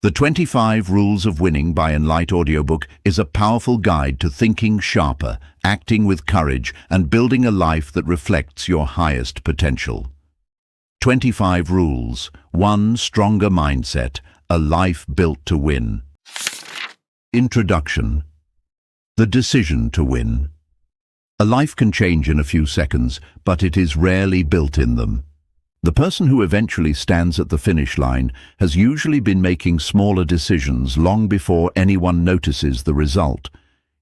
The 25 Rules of Winning by Enlight audiobook is a powerful guide to thinking sharper, acting with courage, and building a life that reflects your highest potential. 25 Rules. 1. Stronger mindset. A life built to win. Introduction. The decision to win. A life can change in a few seconds, but it is rarely built in them. The person who eventually stands at the finish line has usually been making smaller decisions long before anyone notices the result.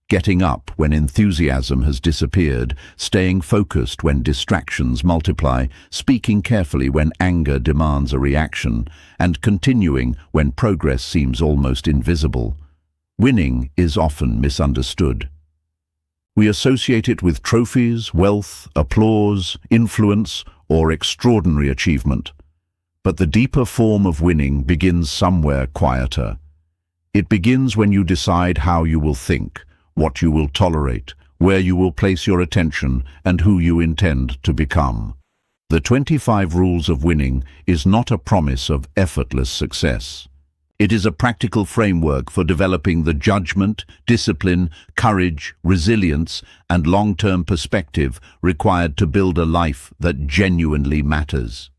Getting up when enthusiasm has disappeared, staying focused when distractions multiply, speaking carefully when anger demands a reaction, and continuing when progress seems almost invisible. Winning is often misunderstood. We associate it with trophies, wealth, applause, influence, or extraordinary achievement. But the deeper form of winning begins somewhere quieter. It begins when you decide how you will think, what you will tolerate, where you will place your attention, and who you intend to become. The 25 Rules of Winning is not a promise of effortless success. It is a practical framework for developing the judgment, discipline, courage, resilience, and long-term perspective required to build a life that genuinely matters.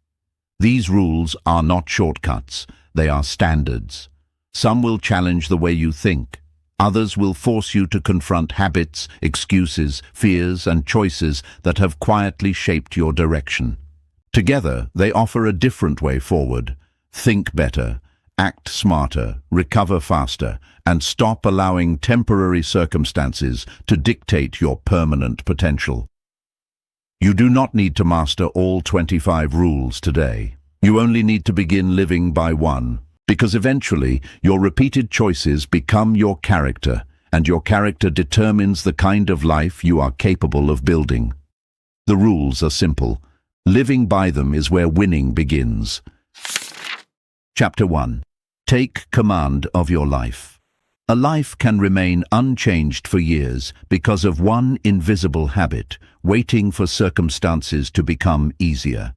These rules are not shortcuts, they are standards. Some will challenge the way you think. Others will force you to confront habits, excuses, fears, and choices that have quietly shaped your direction. Together, they offer a different way forward. Think better. Act smarter, recover faster, and stop allowing temporary circumstances to dictate your permanent potential. You do not need to master all 25 rules today. You only need to begin living by one, because eventually your repeated choices become your character, and your character determines the kind of life you are capable of building. The rules are simple. Living by them is where winning begins. Chapter 1. Take command of your life. A life can remain unchanged for years because of one invisible habit, waiting for circumstances to become easier.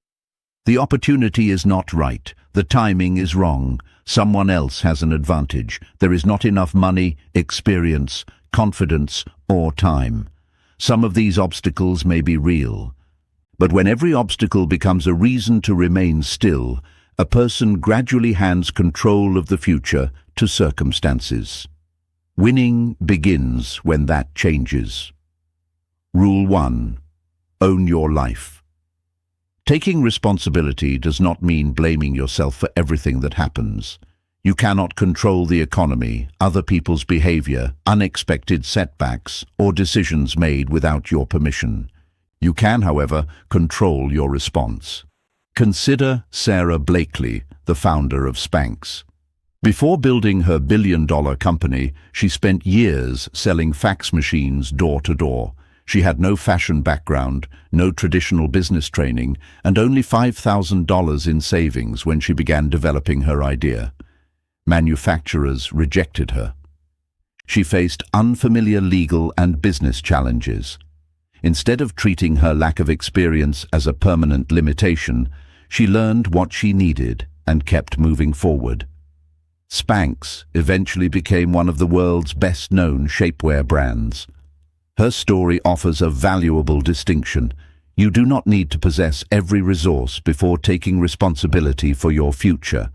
The opportunity is not right, the timing is wrong, someone else has an advantage, there is not enough money, experience, confidence, or time. Some of these obstacles may be real. But when every obstacle becomes a reason to remain still, a person gradually hands control of the future to circumstances. Winning begins when that changes. Rule 1. Own your life. Taking responsibility does not mean blaming yourself for everything that happens. You cannot control the economy, other people's behavior, unexpected setbacks, or decisions made without your permission. You can, however, control your response. Consider Sarah Blakely, the founder of Spanx. Before building her billion-dollar company, she spent years selling fax machines door to door. She had no fashion background, no traditional business training, and only $5,000 in savings when she began developing her idea. Manufacturers rejected her. She faced unfamiliar legal and business challenges. Instead of treating her lack of experience as a permanent limitation, she learned what she needed and kept moving forward. Spanx eventually became one of the world's best-known shapewear brands. Her story offers a valuable distinction. You do not need to possess every resource before taking responsibility for your future.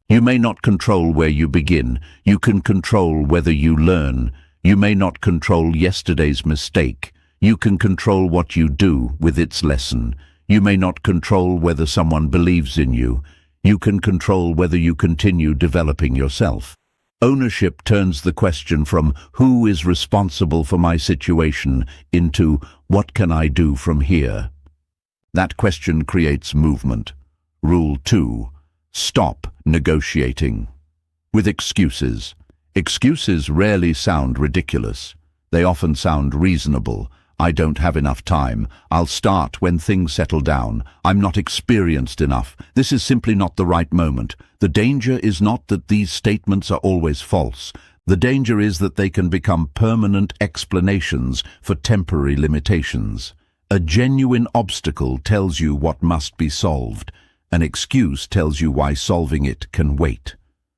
You may not control where you begin. You can control whether you learn. You may not control yesterday's mistake. You can control what you do with its lesson. You may not control whether someone believes in you. You can control whether you continue developing yourself. Ownership turns the question from "who is responsible for my situation" into "what can I do from here?" That question creates movement. Rule 2. Stop negotiating with excuses. Excuses rarely sound ridiculous. They often sound reasonable. I don't have enough time. I'll start when things settle down. I'm not experienced enough. This is simply not the right moment. The danger is not that these statements are always false. The danger is that they can become permanent explanations for temporary limitations. A genuine obstacle tells you what must be solved. An excuse tells you why solving it can wait.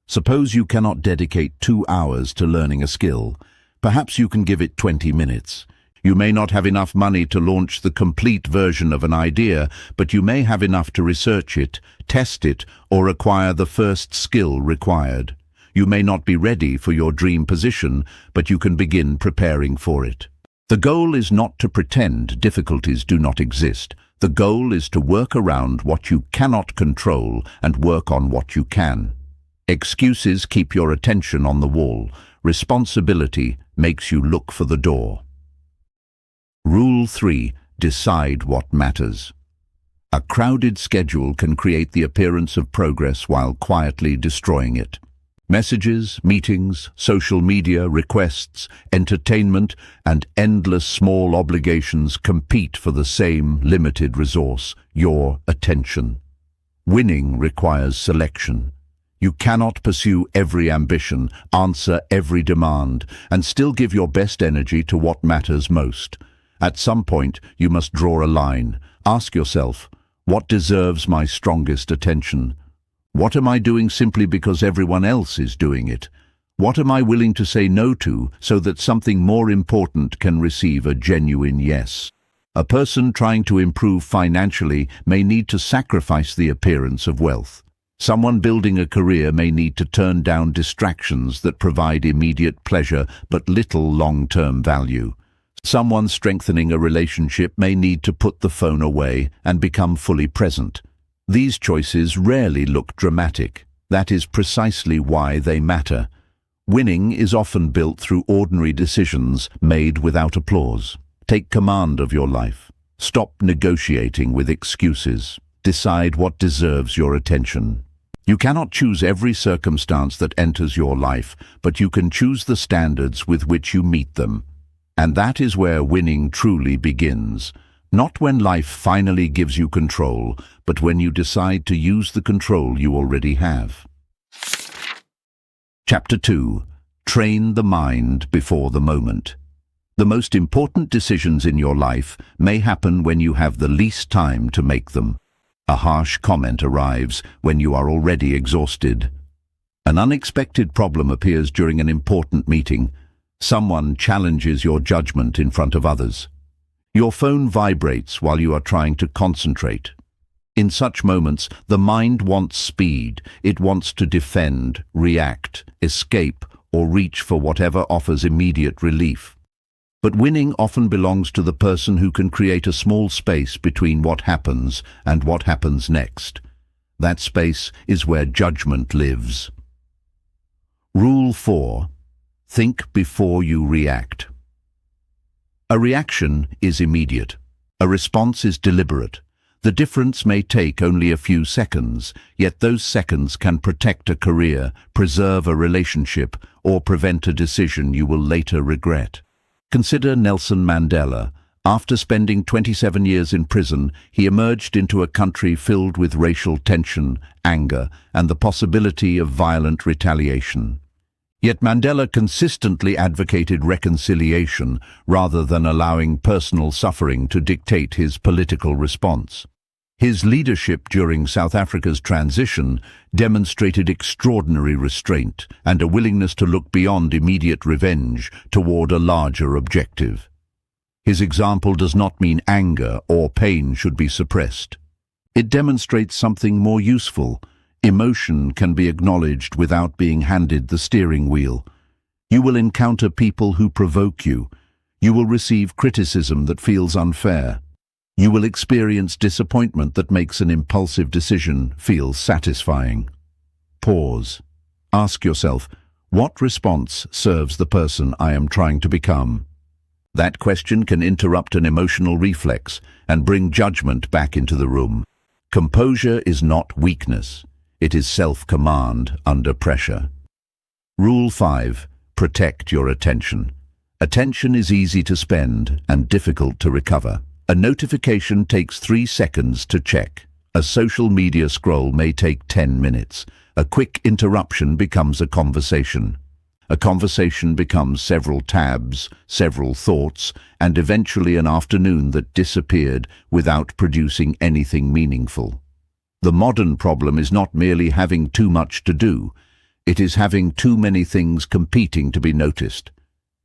Suppose you cannot dedicate 2 hours to learning a skill. Perhaps you can give it 20 minutes. You may not have enough money to launch the complete version of an idea, but you may have enough to research it, test it, or acquire the first skill required. You may not be ready for your dream position, but you can begin preparing for it. The goal is not to pretend difficulties do not exist. The goal is to work around what you cannot control and work on what you can. Excuses keep your attention on the wall. Responsibility makes you look for the door. Rule 3. Decide what matters. A crowded schedule can create the appearance of progress while quietly destroying it. Messages, meetings, social media, requests, entertainment, and endless small obligations compete for the same limited resource, your attention. Winning requires selection. You cannot pursue every ambition, answer every demand, and still give your best energy to what matters most. At some point, you must draw a line. Ask yourself, what deserves my strongest attention? What am I doing simply because everyone else is doing it? What am I willing to say no to so that something more important can receive a genuine yes? A person trying to improve financially may need to sacrifice the appearance of wealth. Someone building a career may need to turn down distractions that provide immediate pleasure but little long-term value. Someone strengthening a relationship may need to put the phone away and become fully present. These choices rarely look dramatic. That is precisely why they matter. Winning is often built through ordinary decisions made without applause. Take command of your life. Stop negotiating with excuses. Decide what deserves your attention. You cannot choose every circumstance that enters your life, but you can choose the standards with which you meet them. And that is where winning truly begins. Not when life finally gives you control, but when you decide to use the control you already have. Chapter 2. Train the mind before the moment. The most important decisions in your life may happen when you have the least time to make them. A harsh comment arrives when you are already exhausted. An unexpected problem appears during an important meeting. Someone challenges your judgment in front of others. Your phone vibrates while you are trying to concentrate. In such moments, the mind wants speed. It wants to defend, react, escape, or reach for whatever offers immediate relief. But winning often belongs to the person who can create a small space between what happens and what happens next. That space is where judgment lives. Rule 4. Think before you react. A reaction is immediate. A response is deliberate. The difference may take only a few seconds, yet those seconds can protect a career, preserve a relationship, or prevent a decision you will later regret. Consider Nelson Mandela. After spending 27 years in prison, he emerged into a country filled with racial tension, anger, and the possibility of violent retaliation. Yet Mandela consistently advocated reconciliation rather than allowing personal suffering to dictate his political response. His leadership during South Africa's transition demonstrated extraordinary restraint and a willingness to look beyond immediate revenge toward a larger objective. His example does not mean anger or pain should be suppressed. It demonstrates something more useful. Emotion can be acknowledged without being handed the steering wheel. You will encounter people who provoke you. You will receive criticism that feels unfair. You will experience disappointment that makes an impulsive decision feel satisfying. Pause. Ask yourself, what response serves the person I am trying to become? That question can interrupt an emotional reflex and bring judgment back into the room. Composure is not weakness. It is self-command under pressure. Rule 5. Protect your attention. Attention is easy to spend and difficult to recover. A notification takes 3 seconds to check. A social media scroll may take 10 minutes. A quick interruption becomes a conversation. A conversation becomes several tabs, several thoughts, and eventually an afternoon that disappeared without producing anything meaningful. The modern problem is not merely having too much to do. It is having too many things competing to be noticed.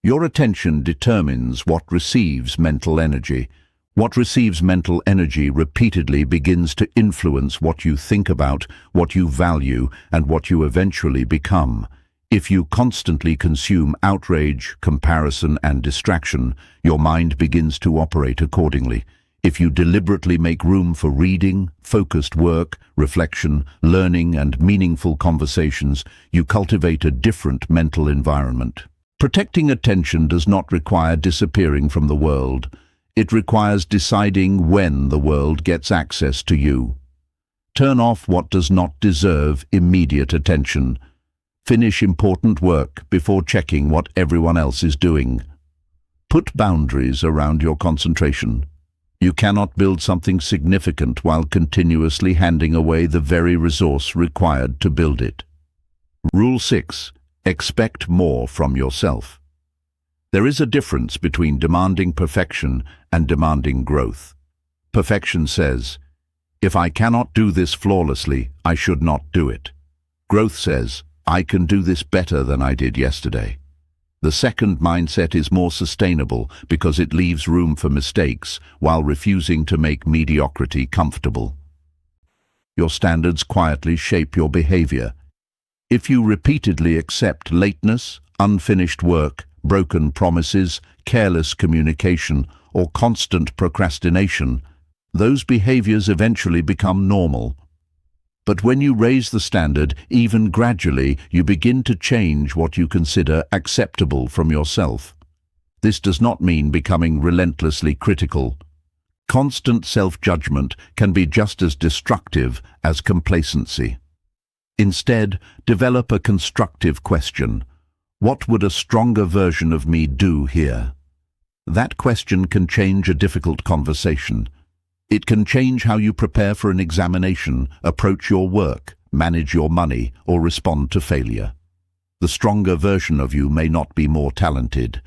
Your attention determines what receives mental energy. What receives mental energy repeatedly begins to influence what you think about, what you value, and what you eventually become. If you constantly consume outrage, comparison, and distraction, your mind begins to operate accordingly. If you deliberately make room for reading, focused work, reflection, learning, and meaningful conversations, you cultivate a different mental environment. Protecting attention does not require disappearing from the world. It requires deciding when the world gets access to you. Turn off what does not deserve immediate attention. Finish important work before checking what everyone else is doing. Put boundaries around your concentration. You cannot build something significant while continuously handing away the very resource required to build it. Rule 6. Expect more from yourself. There is a difference between demanding perfection and demanding growth. Perfection says, if I cannot do this flawlessly, I should not do it. Growth says, I can do this better than I did yesterday. The second mindset is more sustainable because it leaves room for mistakes while refusing to make mediocrity comfortable. Your standards quietly shape your behavior. If you repeatedly accept lateness, unfinished work, broken promises, careless communication, or constant procrastination, those behaviors eventually become normal. But when you raise the standard, even gradually, you begin to change what you consider acceptable from yourself. This does not mean becoming relentlessly critical. Constant self-judgment can be just as destructive as complacency. Instead, develop a constructive question. What would a stronger version of me do here? That question can change a difficult conversation. It can change how you prepare for an examination, approach your work, manage your money, or respond to failure. The stronger version of you may not be more talented.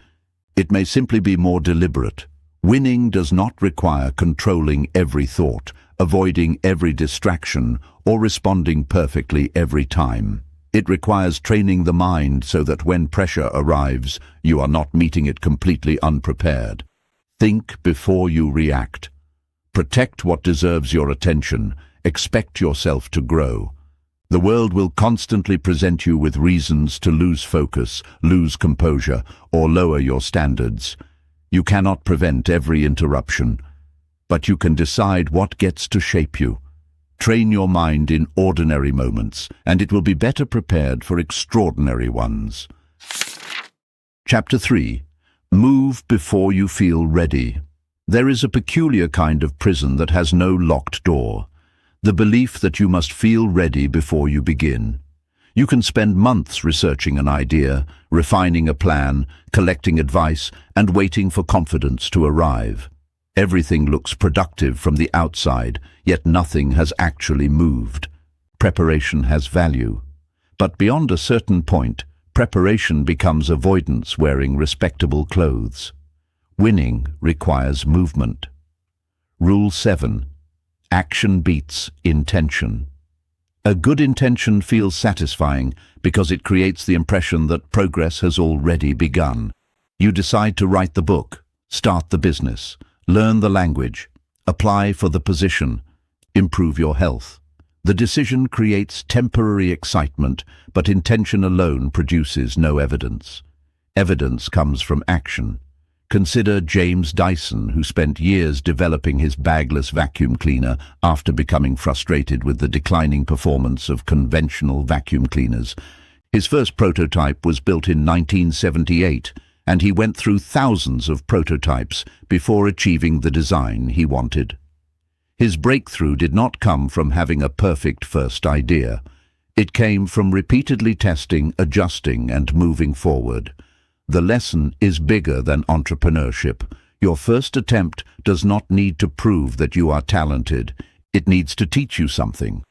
It may simply be more deliberate. Winning does not require controlling every thought, avoiding every distraction, or responding perfectly every time. It requires training the mind so that when pressure arrives, you are not meeting it completely unprepared. Think before you react. Protect what deserves your attention. Expect yourself to grow. The world will constantly present you with reasons to lose focus, lose composure, or lower your standards. You cannot prevent every interruption, but you can decide what gets to shape you. Train your mind in ordinary moments, and it will be better prepared for extraordinary ones. Chapter 3. Move before you feel ready. There is a peculiar kind of prison that has no locked door. The belief that you must feel ready before you begin. You can spend months researching an idea, refining a plan, collecting advice, and waiting for confidence to arrive. Everything looks productive from the outside, yet nothing has actually moved. Preparation has value. But beyond a certain point, preparation becomes avoidance wearing respectable clothes. Winning requires movement. Rule 7. Action beats intention. A good intention feels satisfying because it creates the impression that progress has already begun. You decide to write the book, start the business, learn the language, apply for the position, improve your health. The decision creates temporary excitement, but intention alone produces no evidence. Evidence comes from action. Consider James Dyson, who spent years developing his bagless vacuum cleaner after becoming frustrated with the declining performance of conventional vacuum cleaners. His first prototype was built in 1978, and he went through thousands of prototypes before achieving the design he wanted. His breakthrough did not come from having a perfect first idea. It came from repeatedly testing, adjusting, and moving forward. The lesson is bigger than entrepreneurship. Your first attempt does not need to prove that you are talented. It needs to teach you something.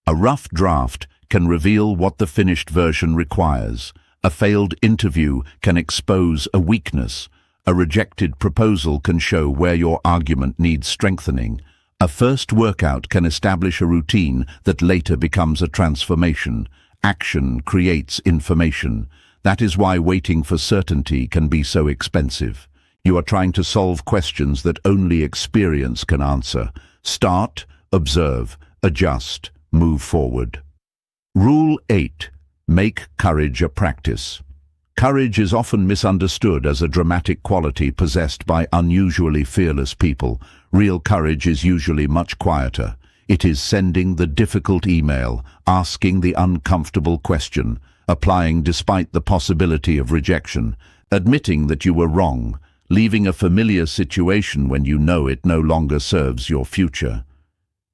A rough draft can reveal what the finished version requires. A failed interview can expose a weakness. A rejected proposal can show where your argument needs strengthening. A first workout can establish a routine that later becomes a transformation. Action creates information. That is why waiting for certainty can be so expensive. You are trying to solve questions that only experience can answer. Start, observe, adjust, move forward. Rule 8. Make courage a practice. Courage is often misunderstood as a dramatic quality possessed by unusually fearless people. Real courage is usually much quieter. It is sending the difficult email, asking the uncomfortable question, applying despite the possibility of rejection, admitting that you were wrong, leaving a familiar situation when you know it no longer serves your future.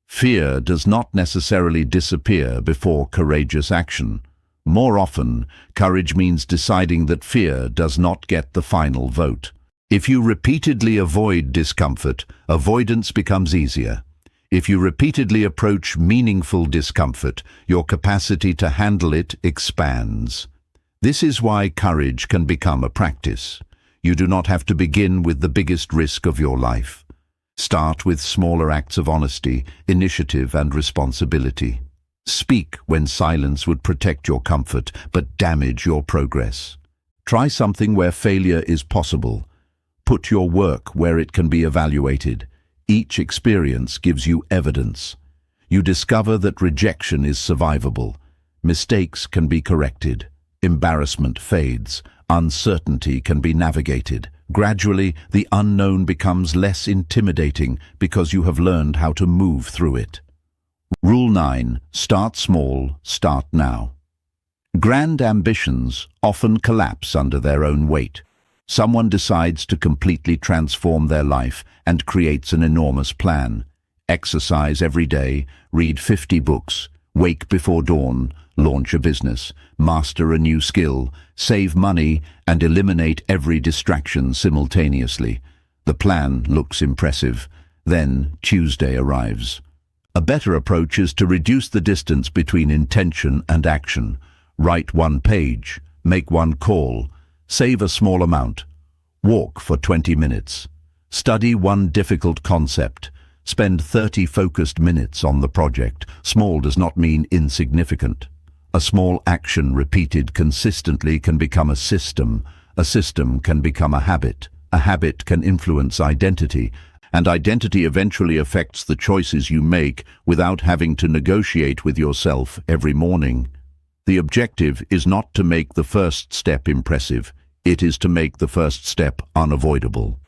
Fear does not necessarily disappear before courageous action. More often, courage means deciding that fear does not get the final vote. If you repeatedly avoid discomfort, avoidance becomes easier. If you repeatedly approach meaningful discomfort, your capacity to handle it expands. This is why courage can become a practice. You do not have to begin with the biggest risk of your life. Start with smaller acts of honesty, initiative, and responsibility. Speak when silence would protect your comfort but damage your progress. Try something where failure is possible. Put your work where it can be evaluated. Each experience gives you evidence. You discover that rejection is survivable. Mistakes can be corrected. Embarrassment fades. Uncertainty can be navigated. Gradually, the unknown becomes less intimidating because you have learned how to move through it. Rule 9. Start small, start now. Grand ambitions often collapse under their own weight. Someone decides to completely transform their life and creates an enormous plan. Exercise every day, read 50 books, wake before dawn, launch a business, master a new skill, save money, and eliminate every distraction simultaneously. The plan looks impressive. Then Tuesday arrives. A better approach is to reduce the distance between intention and action. Write one page, make one call, save a small amount, walk for 20 minutes, study one difficult concept, spend 30 focused minutes on the project. Small does not mean insignificant. A small action repeated consistently can become a system can become a habit can influence identity, and identity eventually affects the choices you make without having to negotiate with yourself every morning. The objective is not to make the first step impressive, it is to make the first step unavoidable.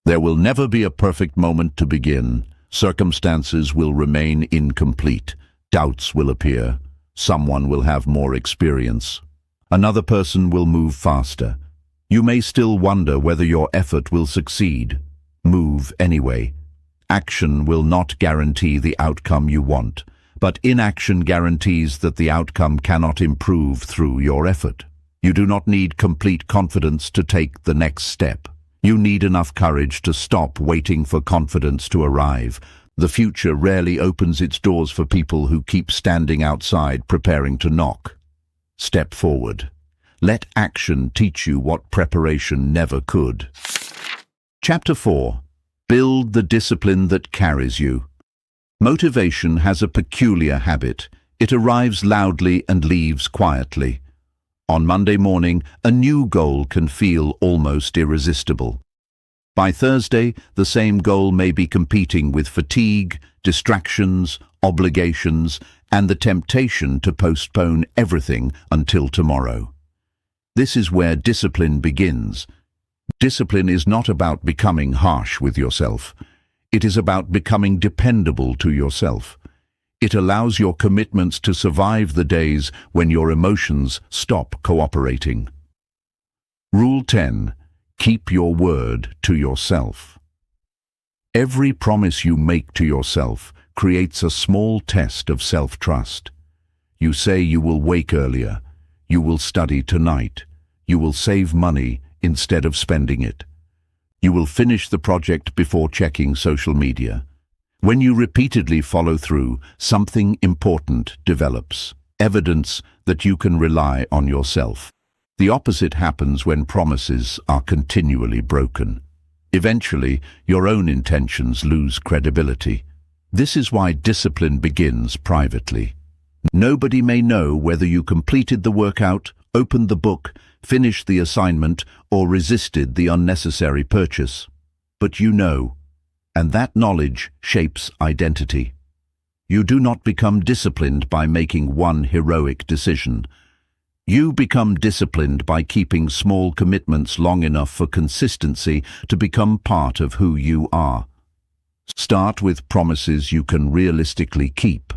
There will never be a perfect moment to begin. Circumstances will remain incomplete. Doubts will appear. Someone will have more experience. Another person will move faster. You may still wonder whether your effort will succeed. Move anyway. Action will not guarantee the outcome you want, but inaction guarantees that the outcome cannot improve through your effort. You do not need complete confidence to take the next step. You need enough courage to stop waiting for confidence to arrive. The future rarely opens its doors for people who keep standing outside preparing to knock. Step forward. Let action teach you what preparation never could. Chapter 4. Build the discipline that carries you. Motivation has a peculiar habit. It arrives loudly and leaves quietly. On Monday morning, a new goal can feel almost irresistible. By Thursday, the same goal may be competing with fatigue, distractions, obligations, and the temptation to postpone everything until tomorrow. This is where discipline begins. Discipline is not about becoming harsh with yourself. It is about becoming dependable to yourself. It allows your commitments to survive the days when your emotions stop cooperating. Rule 10. Keep your word to yourself. Every promise you make to yourself creates a small test of self-trust. You say you will wake earlier, you will study tonight, you will save money instead of spending it. You will finish the project before checking social media. When you repeatedly follow through, something important develops, evidence that you can rely on yourself. The opposite happens when promises are continually broken. Eventually, your own intentions lose credibility. This is why discipline begins privately. Nobody may know whether you completed the workout, opened the book, finished the assignment, or resisted the unnecessary purchase. But you know, and that knowledge shapes identity. You do not become disciplined by making one heroic decision. You become disciplined by keeping small commitments long enough for consistency to become part of who you are. Start with promises you can realistically keep.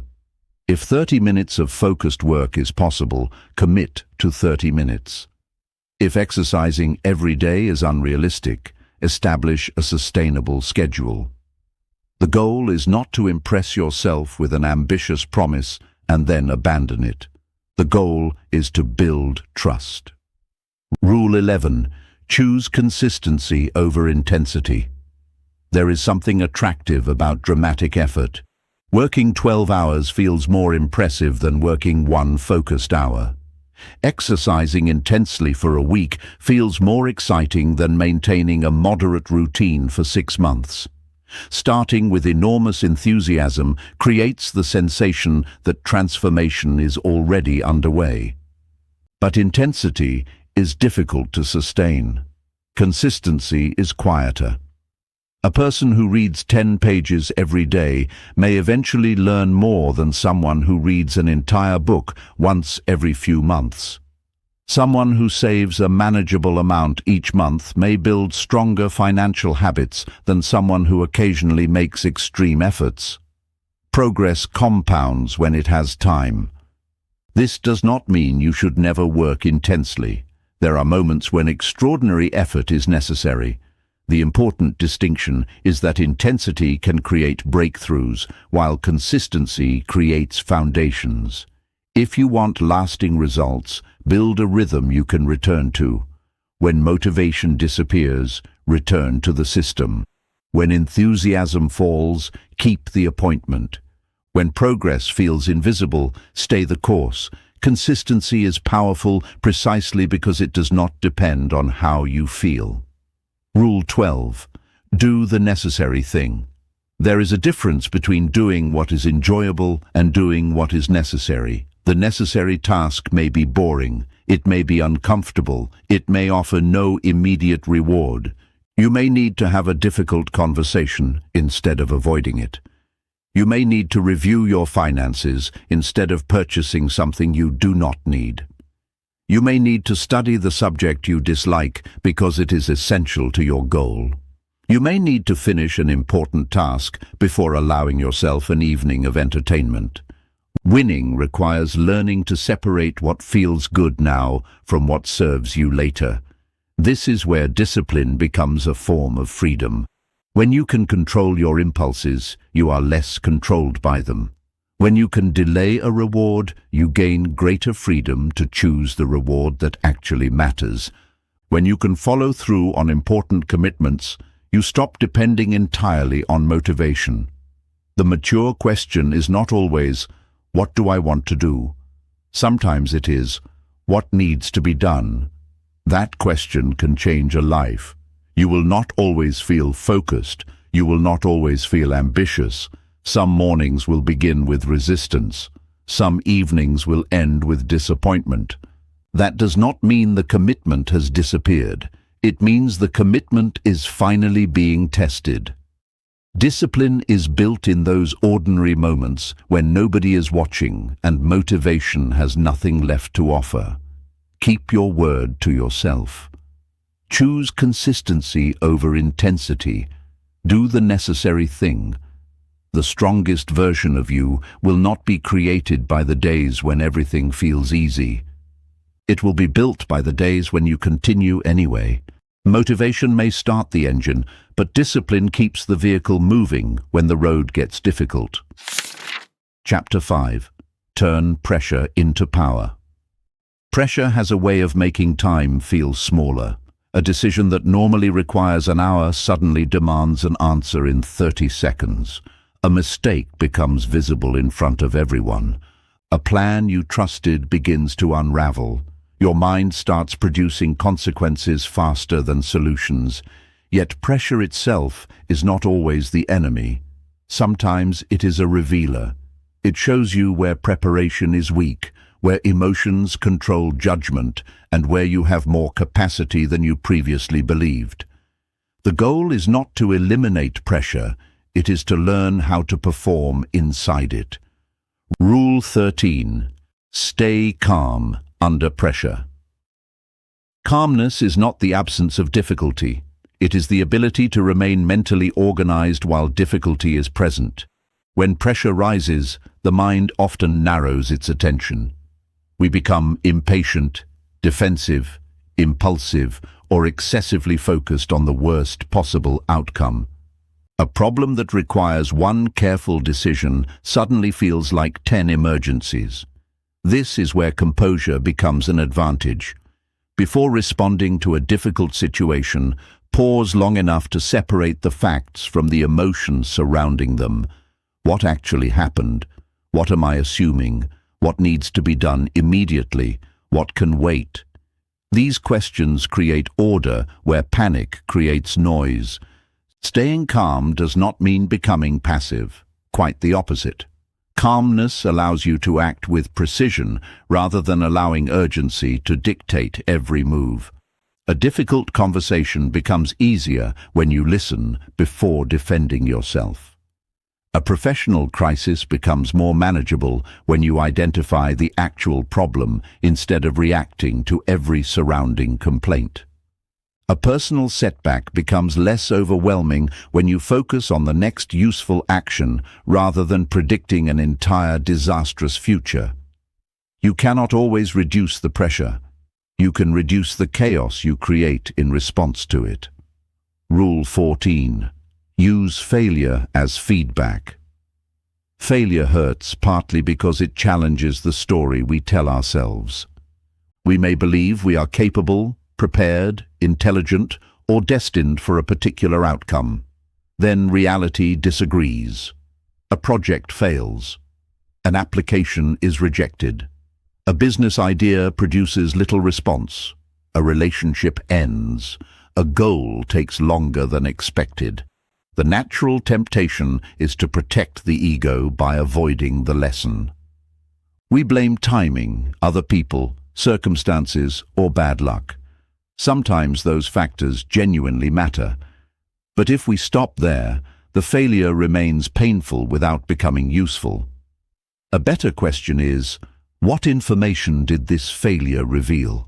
If 30 minutes of focused work is possible, commit to 30 minutes. If exercising every day is unrealistic, establish a sustainable schedule. The goal is not to impress yourself with an ambitious promise and then abandon it. The goal is to build trust. Rule 11. Choose consistency over intensity. There is something attractive about dramatic effort. Working 12 hours feels more impressive than working one focused hour. Exercising intensely for a week feels more exciting than maintaining a moderate routine for 6 months. Starting with enormous enthusiasm creates the sensation that transformation is already underway. But intensity is difficult to sustain. Consistency is quieter. A person who reads 10 pages every day may eventually learn more than someone who reads an entire book once every few months. Someone who saves a manageable amount each month may build stronger financial habits than someone who occasionally makes extreme efforts. Progress compounds when it has time. This does not mean you should never work intensely. There are moments when extraordinary effort is necessary. The important distinction is that intensity can create breakthroughs, while consistency creates foundations. If you want lasting results, build a rhythm you can return to. When motivation disappears, return to the system. When enthusiasm falls, keep the appointment. When progress feels invisible, stay the course. Consistency is powerful precisely because it does not depend on how you feel. Rule 12. Do the necessary thing. There is a difference between doing what is enjoyable and doing what is necessary. The necessary task may be boring, it may be uncomfortable, it may offer no immediate reward. You may need to have a difficult conversation instead of avoiding it. You may need to review your finances instead of purchasing something you do not need. You may need to study the subject you dislike because it is essential to your goal. You may need to finish an important task before allowing yourself an evening of entertainment. Winning requires learning to separate what feels good now from what serves you later. This is where discipline becomes a form of freedom. When you can control your impulses, you are less controlled by them. When you can delay a reward, you gain greater freedom to choose the reward that actually matters. When you can follow through on important commitments, you stop depending entirely on motivation. The mature question is not always, "What do I want to do?" Sometimes it is, "What needs to be done?" That question can change a life. You will not always feel focused. You will not always feel ambitious. Some mornings will begin with resistance. Some evenings will end with disappointment. That does not mean the commitment has disappeared. It means the commitment is finally being tested. Discipline is built in those ordinary moments when nobody is watching and motivation has nothing left to offer. Keep your word to yourself. Choose consistency over intensity. Do the necessary thing. The strongest version of you will not be created by the days when everything feels easy. It will be built by the days when you continue anyway. Motivation may start the engine, but discipline keeps the vehicle moving when the road gets difficult. Chapter 5. Turn pressure into power. Pressure has a way of making time feel smaller. A decision that normally requires an hour suddenly demands an answer in 30 seconds. A mistake becomes visible in front of everyone. A plan you trusted begins to unravel. Your mind starts producing consequences faster than solutions. Yet pressure itself is not always the enemy. Sometimes it is a revealer. It shows you where preparation is weak, where emotions control judgment, and where you have more capacity than you previously believed. The goal is not to eliminate pressure, it is to learn how to perform inside it. Rule 13. Stay calm under pressure. Calmness is not the absence of difficulty. It is the ability to remain mentally organized while difficulty is present. When pressure rises, the mind often narrows its attention. We become impatient, defensive, impulsive, or excessively focused on the worst possible outcome. A problem that requires one careful decision suddenly feels like 10 emergencies. This is where composure becomes an advantage. Before responding to a difficult situation, pause long enough to separate the facts from the emotions surrounding them. What actually happened? What am I assuming? What needs to be done immediately? What can wait? These questions create order where panic creates noise. Staying calm does not mean becoming passive. Quite the opposite. Calmness allows you to act with precision rather than allowing urgency to dictate every move. A difficult conversation becomes easier when you listen before defending yourself. A professional crisis becomes more manageable when you identify the actual problem instead of reacting to every surrounding complaint. A personal setback becomes less overwhelming when you focus on the next useful action rather than predicting an entire disastrous future. You cannot always reduce the pressure. You can reduce the chaos you create in response to it. Rule 14. Use failure as feedback. Failure hurts partly because it challenges the story we tell ourselves. We may believe we are capable, prepared, intelligent, or destined for a particular outcome. Then reality disagrees. A project fails. An application is rejected. A business idea produces little response. A relationship ends. A goal takes longer than expected. The natural temptation is to protect the ego by avoiding the lesson. We blame timing, other people, circumstances, or bad luck. Sometimes those factors genuinely matter. But if we stop there, the failure remains painful without becoming useful. A better question is, what information did this failure reveal?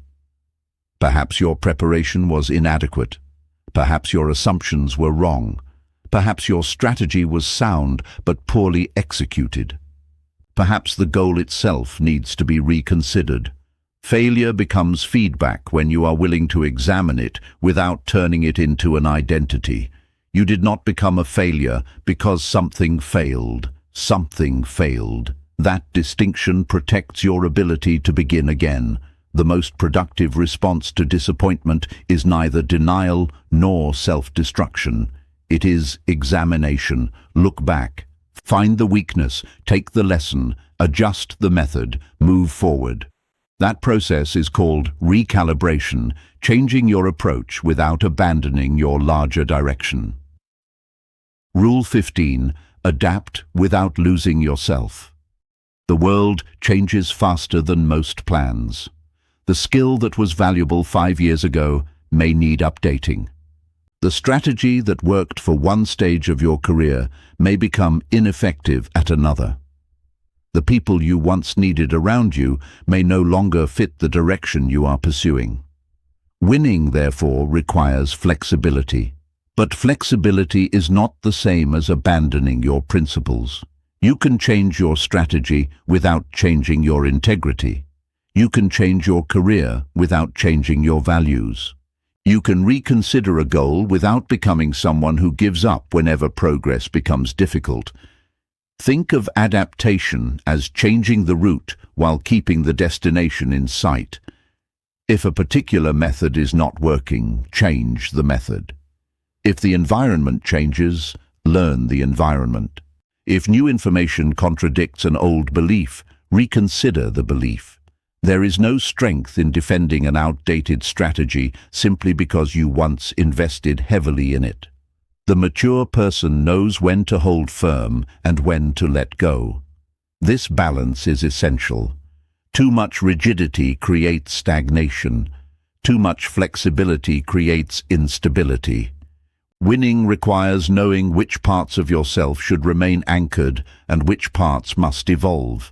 Perhaps your preparation was inadequate. Perhaps your assumptions were wrong. Perhaps your strategy was sound but poorly executed. Perhaps the goal itself needs to be reconsidered. Failure becomes feedback when you are willing to examine it without turning it into an identity. You did not become a failure because something failed. Something failed. That distinction protects your ability to begin again. The most productive response to disappointment is neither denial nor self-destruction. It is examination. Look back. Find the weakness. Take the lesson. Adjust the method. Move forward. That process is called recalibration, changing your approach without abandoning your larger direction. Rule 15. Adapt without losing yourself. The world changes faster than most plans. The skill that was valuable 5 years ago may need updating. The strategy that worked for one stage of your career may become ineffective at another. The people you once needed around you may no longer fit the direction you are pursuing. Winning, therefore, requires flexibility. But flexibility is not the same as abandoning your principles. You can change your strategy without changing your integrity. You can change your career without changing your values. You can reconsider a goal without becoming someone who gives up whenever progress becomes difficult. Think of adaptation as changing the route while keeping the destination in sight. If a particular method is not working, change the method. If the environment changes, learn the environment. If new information contradicts an old belief, reconsider the belief. There is no strength in defending an outdated strategy simply because you once invested heavily in it. The mature person knows when to hold firm and when to let go. This balance is essential. Too much rigidity creates stagnation. Too much flexibility creates instability. Winning requires knowing which parts of yourself should remain anchored and which parts must evolve.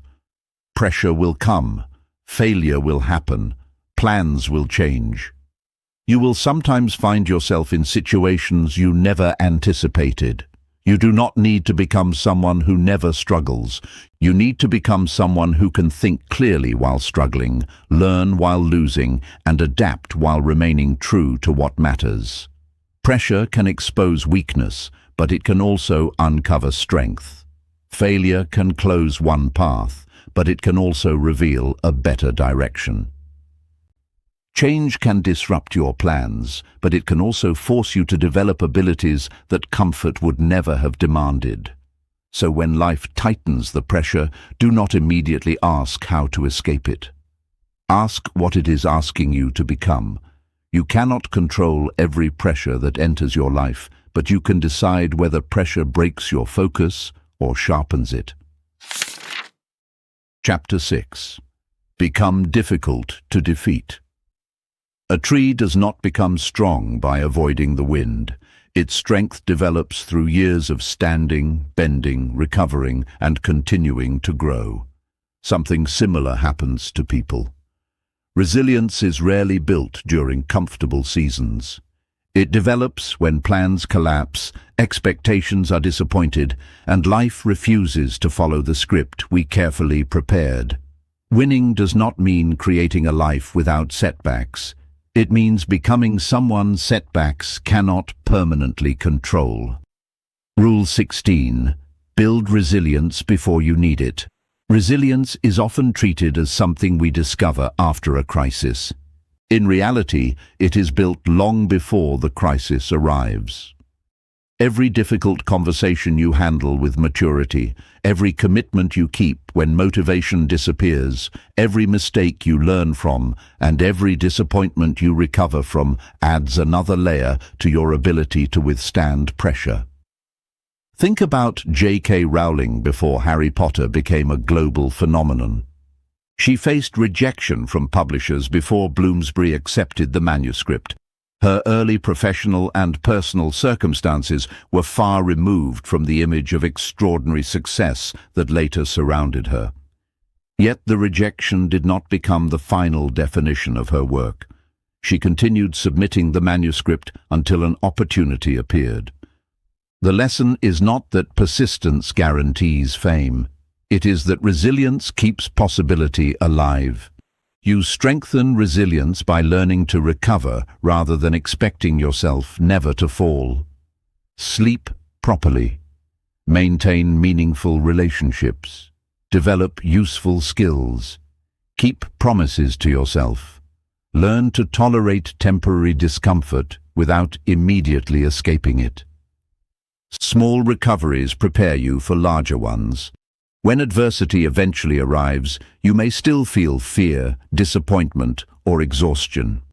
Pressure will come. Failure will happen. Plans will change. You will sometimes find yourself in situations you never anticipated. You do not need to become someone who never struggles. You need to become someone who can think clearly while struggling, learn while losing, and adapt while remaining true to what matters. Pressure can expose weakness, but it can also uncover strength. Failure can close one path, but it can also reveal a better direction. Change can disrupt your plans, but it can also force you to develop abilities that comfort would never have demanded. So when life tightens the pressure, do not immediately ask how to escape it. Ask what it is asking you to become. You cannot control every pressure that enters your life, but you can decide whether pressure breaks your focus or sharpens it. Chapter 6. Become difficult to defeat. A tree does not become strong by avoiding the wind. Its strength develops through years of standing, bending, recovering, and continuing to grow. Something similar happens to people. Resilience is rarely built during comfortable seasons. It develops when plans collapse, expectations are disappointed, and life refuses to follow the script we carefully prepared. Winning does not mean creating a life without setbacks. It means becoming someone setbacks cannot permanently control. Rule 16. Build resilience before you need it. Resilience is often treated as something we discover after a crisis. In reality, it is built long before the crisis arrives. Every difficult conversation you handle with maturity, every commitment you keep when motivation disappears, every mistake you learn from, and every disappointment you recover from adds another layer to your ability to withstand pressure. Think about J.K. Rowling before Harry Potter became a global phenomenon. She faced rejection from publishers before Bloomsbury accepted the manuscript. Her early professional and personal circumstances were far removed from the image of extraordinary success that later surrounded her. Yet the rejection did not become the final definition of her work. She continued submitting the manuscript until an opportunity appeared. The lesson is not that persistence guarantees fame. It is that resilience keeps possibility alive. You strengthen resilience by learning to recover rather than expecting yourself never to fall. Sleep properly. Maintain meaningful relationships. Develop useful skills. Keep promises to yourself. Learn to tolerate temporary discomfort without immediately escaping it. Small recoveries prepare you for larger ones. When adversity eventually arrives, you may still feel fear, disappointment, or exhaustion.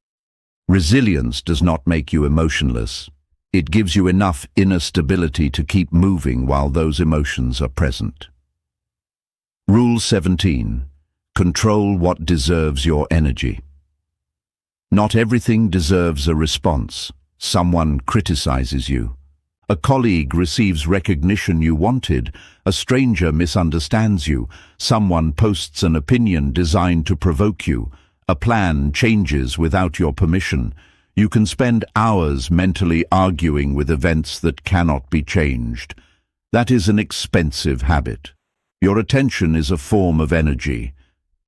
Resilience does not make you emotionless. It gives you enough inner stability to keep moving while those emotions are present. Rule 17. Control what deserves your energy. Not everything deserves a response. Someone criticizes you. A colleague receives recognition you wanted, a stranger misunderstands you, someone posts an opinion designed to provoke you, a plan changes without your permission. You can spend hours mentally arguing with events that cannot be changed. That is an expensive habit. Your attention is a form of energy.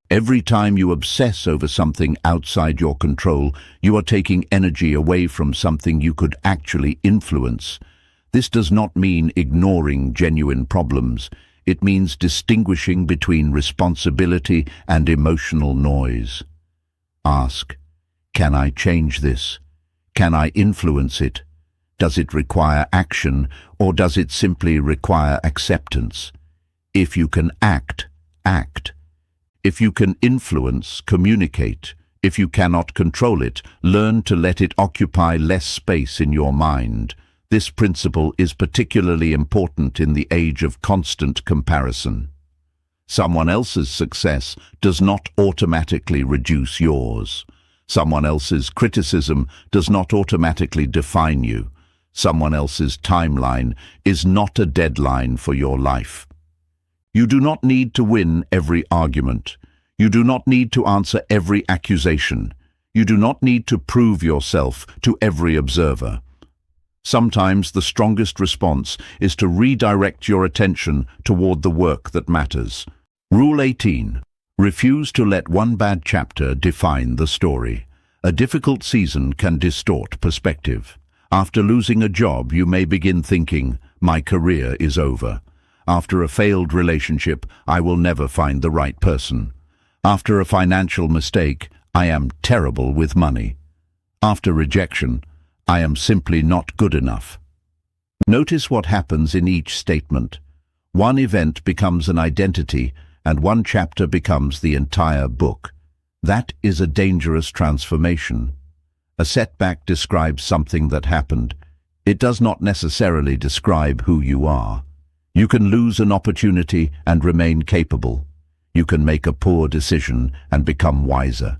Every time you obsess over something outside your control, you are taking energy away from something you could actually influence. This does not mean ignoring genuine problems. It means distinguishing between responsibility and emotional noise. Ask, can I change this? Can I influence it? Does it require action, or does it simply require acceptance? If you can act, act. If you can influence, communicate. If you cannot control it, learn to let it occupy less space in your mind. This principle is particularly important in the age of constant comparison. Someone else's success does not automatically reduce yours. Someone else's criticism does not automatically define you. Someone else's timeline is not a deadline for your life. You do not need to win every argument. You do not need to answer every accusation. You do not need to prove yourself to every observer. Sometimes the strongest response is to redirect your attention toward the work that matters. Rule 18. Refuse to let one bad chapter define the story. A difficult season can distort perspective. After losing a job, you may begin thinking, "My career is over." After a failed relationship, "I will never find the right person." After a financial mistake, "I am terrible with money." After rejection, "I am simply not good enough." Notice what happens in each statement. One event becomes an identity, and one chapter becomes the entire book. That is a dangerous transformation. A setback describes something that happened. It does not necessarily describe who you are. You can lose an opportunity and remain capable. You can make a poor decision and become wiser.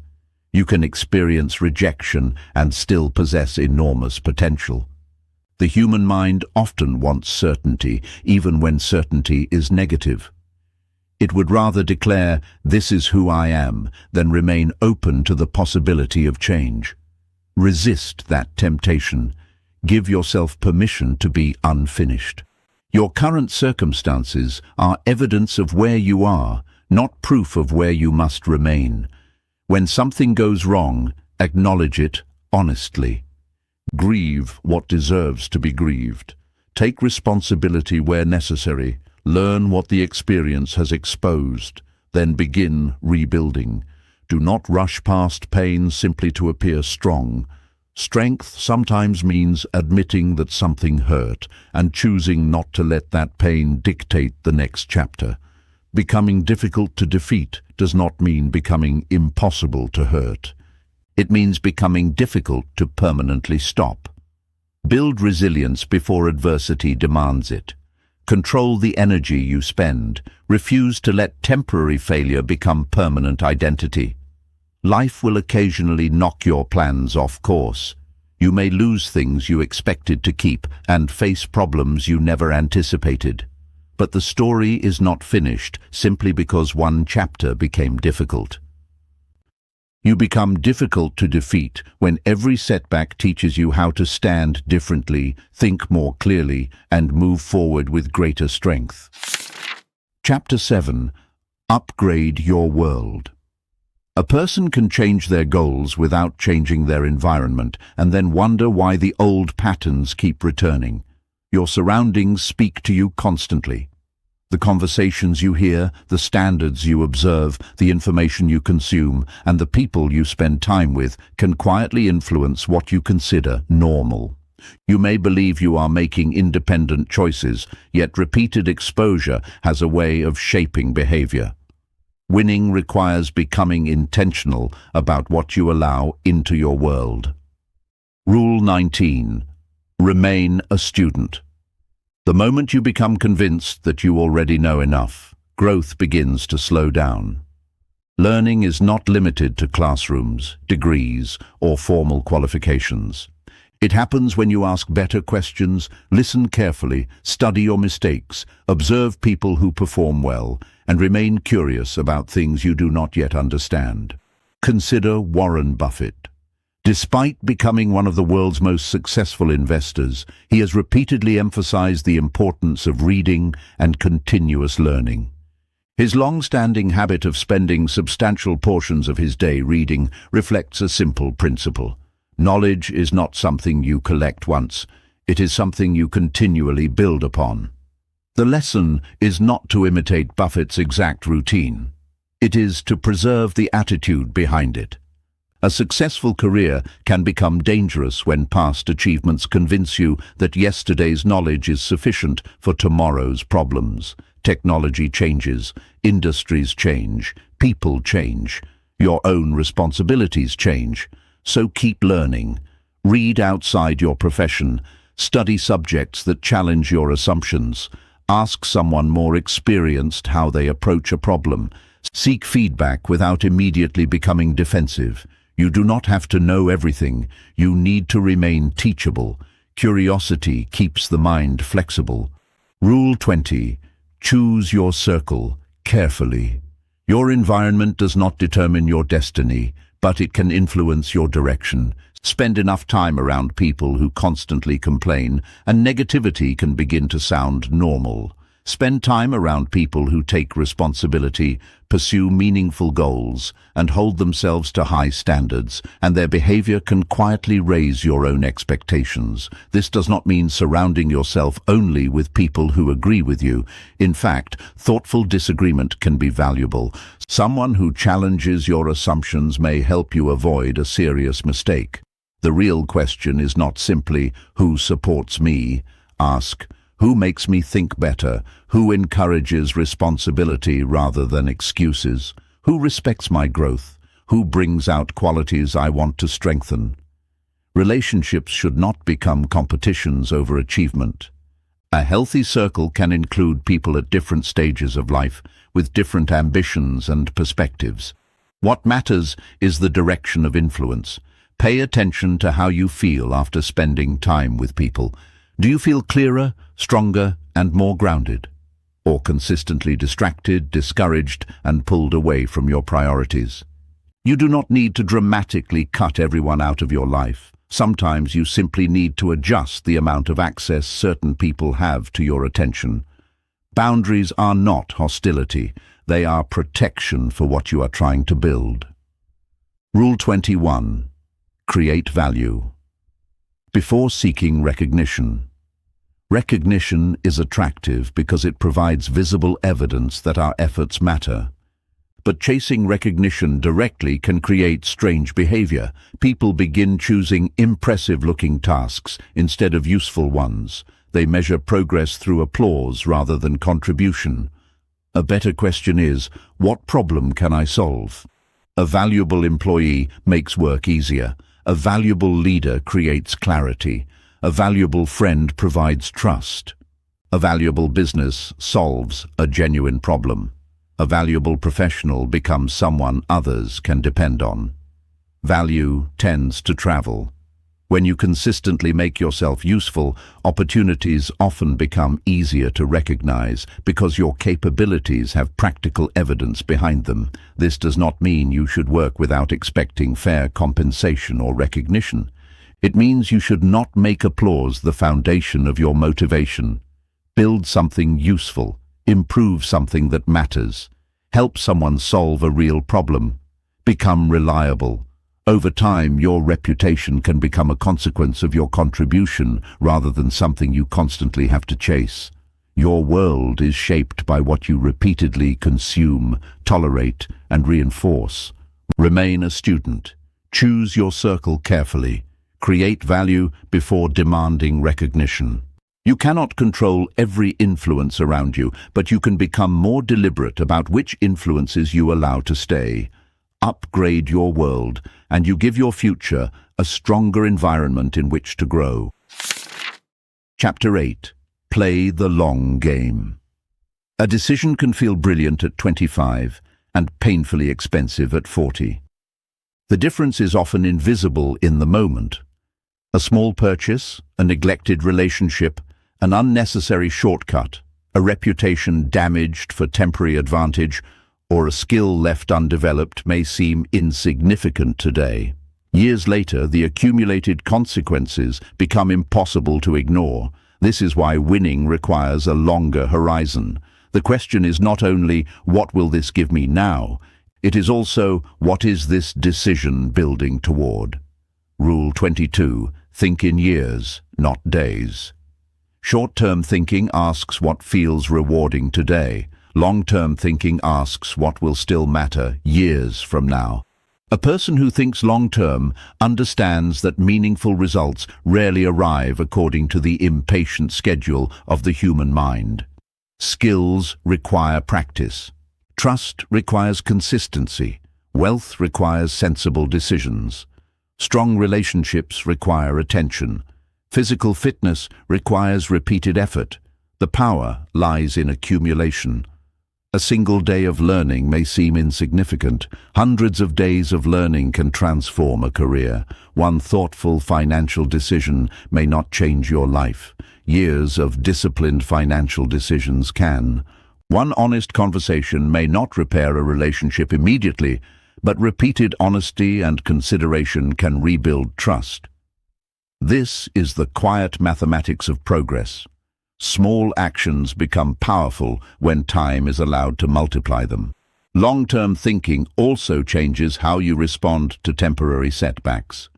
You can experience rejection and still possess enormous potential. The human mind often wants certainty, even when certainty is negative. It would rather declare, "This is who I am," than remain open to the possibility of change. Resist that temptation. Give yourself permission to be unfinished. Your current circumstances are evidence of where you are, not proof of where you must remain. When something goes wrong, acknowledge it honestly. Grieve what deserves to be grieved. Take responsibility where necessary. Learn what the experience has exposed. Then begin rebuilding. Do not rush past pain simply to appear strong. Strength sometimes means admitting that something hurt and choosing not to let that pain dictate the next chapter. Becoming difficult to defeat does not mean becoming impossible to hurt. It means becoming difficult to permanently stop. Build resilience before adversity demands it. Control the energy you spend. Refuse to let temporary failure become permanent identity. Life will occasionally knock your plans off course. You may lose things you expected to keep and face problems you never anticipated. But the story is not finished simply because one chapter became difficult. You become difficult to defeat when every setback teaches you how to stand differently, think more clearly, and move forward with greater strength. Chapter 7. Upgrade your world. A person can change their goals without changing their environment and then wonder why the old patterns keep returning. Your surroundings speak to you constantly. The conversations you hear, the standards you observe, the information you consume, and the people you spend time with can quietly influence what you consider normal. You may believe you are making independent choices, yet repeated exposure has a way of shaping behavior. Winning requires becoming intentional about what you allow into your world. Rule 19. Remain a student. The moment you become convinced that you already know enough, growth begins to slow down. Learning is not limited to classrooms, degrees, or formal qualifications. It happens when you ask better questions, listen carefully, study your mistakes, observe people who perform well, and remain curious about things you do not yet understand. Consider Warren Buffett. Despite becoming one of the world's most successful investors, he has repeatedly emphasized the importance of reading and continuous learning. His long-standing habit of spending substantial portions of his day reading reflects a simple principle. Knowledge is not something you collect once, it is something you continually build upon. The lesson is not to imitate Buffett's exact routine. It is to preserve the attitude behind it. A successful career can become dangerous when past achievements convince you that yesterday's knowledge is sufficient for tomorrow's problems. Technology changes, industries change, people change, your own responsibilities change. So keep learning. Read outside your profession. Study subjects that challenge your assumptions. Ask someone more experienced how they approach a problem. Seek feedback without immediately becoming defensive. You do not have to know everything. You need to remain teachable. Curiosity keeps the mind flexible. Rule 20. Choose your circle carefully. Your environment does not determine your destiny, but it can influence your direction. Spend enough time around people who constantly complain, and negativity can begin to sound normal. Spend time around people who take responsibility, pursue meaningful goals, and hold themselves to high standards, and their behavior can quietly raise your own expectations. This does not mean surrounding yourself only with people who agree with you. In fact, thoughtful disagreement can be valuable. Someone who challenges your assumptions may help you avoid a serious mistake. The real question is not simply, who supports me? Ask, who makes me think better? Who encourages responsibility rather than excuses? Who respects my growth? Who brings out qualities I want to strengthen? Relationships should not become competitions over achievement. A healthy circle can include people at different stages of life, with different ambitions and perspectives. What matters is the direction of influence. Pay attention to how you feel after spending time with people. Do you feel clearer, stronger, and more grounded? Or consistently distracted, discouraged, and pulled away from your priorities? You do not need to dramatically cut everyone out of your life. Sometimes you simply need to adjust the amount of access certain people have to your attention. Boundaries are not hostility. They are protection for what you are trying to build. Rule 21. Create value. Before seeking recognition. Recognition is attractive because it provides visible evidence that our efforts matter. But chasing recognition directly can create strange behavior. People begin choosing impressive-looking tasks instead of useful ones. They measure progress through applause rather than contribution. A better question is, what problem can I solve? A valuable employee makes work easier. A valuable leader creates clarity. A valuable friend provides trust. A valuable business solves a genuine problem. A valuable professional becomes someone others can depend on. Value tends to travel. When you consistently make yourself useful, opportunities often become easier to recognize because your capabilities have practical evidence behind them. This does not mean you should work without expecting fair compensation or recognition. It means you should not make applause the foundation of your motivation. Build something useful. Improve something that matters. Help someone solve a real problem. Become reliable. Over time, your reputation can become a consequence of your contribution rather than something you constantly have to chase. Your world is shaped by what you repeatedly consume, tolerate, and reinforce. Remain a student. Choose your circle carefully. Create value before demanding recognition. You cannot control every influence around you, but you can become more deliberate about which influences you allow to stay. Upgrade your world, and you give your future a stronger environment in which to grow. Chapter 8. Play the long game. A decision can feel brilliant at 25 and painfully expensive at 40. The difference is often invisible in the moment. A small purchase, a neglected relationship, an unnecessary shortcut, a reputation damaged for temporary advantage, or a skill left undeveloped may seem insignificant today. Years later, the accumulated consequences become impossible to ignore. This is why winning requires a longer horizon. The question is not only, what will this give me now? It is also, what is this decision building toward? Rule 22. Think in years, not days. Short-term thinking asks what feels rewarding today. Long-term thinking asks what will still matter years from now. A person who thinks long-term understands that meaningful results rarely arrive according to the impatient schedule of the human mind. Skills require practice. Trust requires consistency. Wealth requires sensible decisions. Strong relationships require attention. Physical fitness requires repeated effort. The power lies in accumulation. A single day of learning may seem insignificant. Hundreds of days of learning can transform a career. One thoughtful financial decision may not change your life. Years of disciplined financial decisions can. One honest conversation may not repair a relationship immediately, but repeated honesty and consideration can rebuild trust. This is the quiet mathematics of progress. Small actions become powerful when time is allowed to multiply them. Long-term thinking also changes how you respond to temporary setbacks.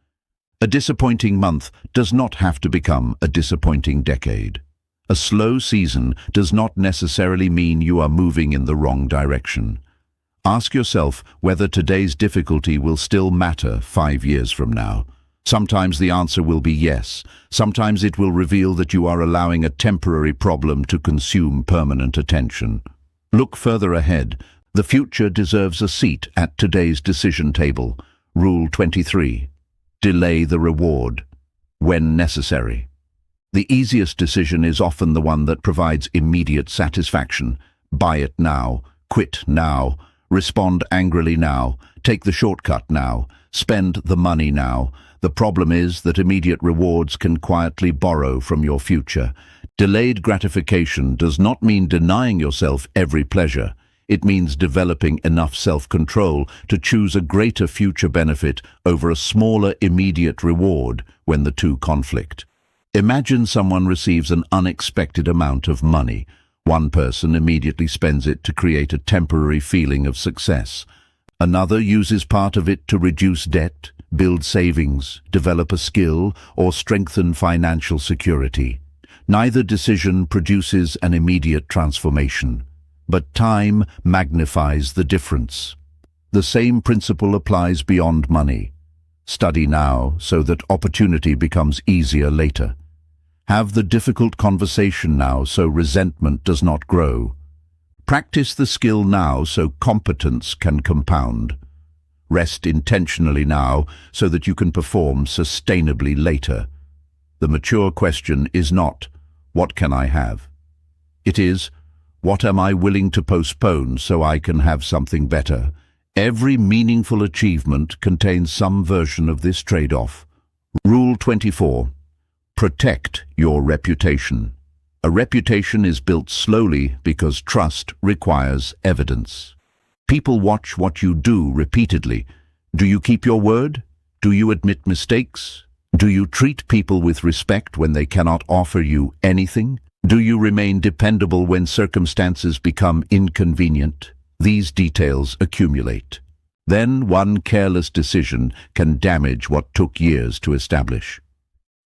A disappointing month does not have to become a disappointing decade. A slow season does not necessarily mean you are moving in the wrong direction. Ask yourself whether today's difficulty will still matter 5 years from now. Sometimes the answer will be yes. Sometimes it will reveal that you are allowing a temporary problem to consume permanent attention. Look further ahead. The future deserves a seat at today's decision table. Rule 23. Delay the reward when necessary. The easiest decision is often the one that provides immediate satisfaction. Buy it now. Quit now. Respond angrily now. Take the shortcut now. Spend the money now. The problem is that immediate rewards can quietly borrow from your future. Delayed gratification does not mean denying yourself every pleasure. It means developing enough self-control to choose a greater future benefit over a smaller immediate reward when the two conflict. Imagine someone receives an unexpected amount of money. One person immediately spends it to create a temporary feeling of success. Another uses part of it to reduce debt, build savings, develop a skill, or strengthen financial security. Neither decision produces an immediate transformation, but time magnifies the difference. The same principle applies beyond money. Study now so that opportunity becomes easier later. Have the difficult conversation now so resentment does not grow. Practice the skill now so competence can compound. Rest intentionally now so that you can perform sustainably later. The mature question is not, what can I have? It is, what am I willing to postpone so I can have something better? Every meaningful achievement contains some version of this trade-off. Rule 24. Protect your reputation. A reputation is built slowly because trust requires evidence. People watch what you do repeatedly. Do you keep your word? Do you admit mistakes? Do you treat people with respect when they cannot offer you anything? Do you remain dependable when circumstances become inconvenient? These details accumulate. Then one careless decision can damage what took years to establish.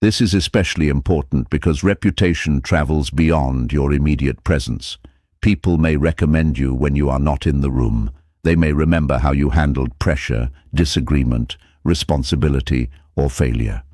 This is especially important because reputation travels beyond your immediate presence. People may recommend you when you are not in the room. They may remember how you handled pressure, disagreement, responsibility, or failure.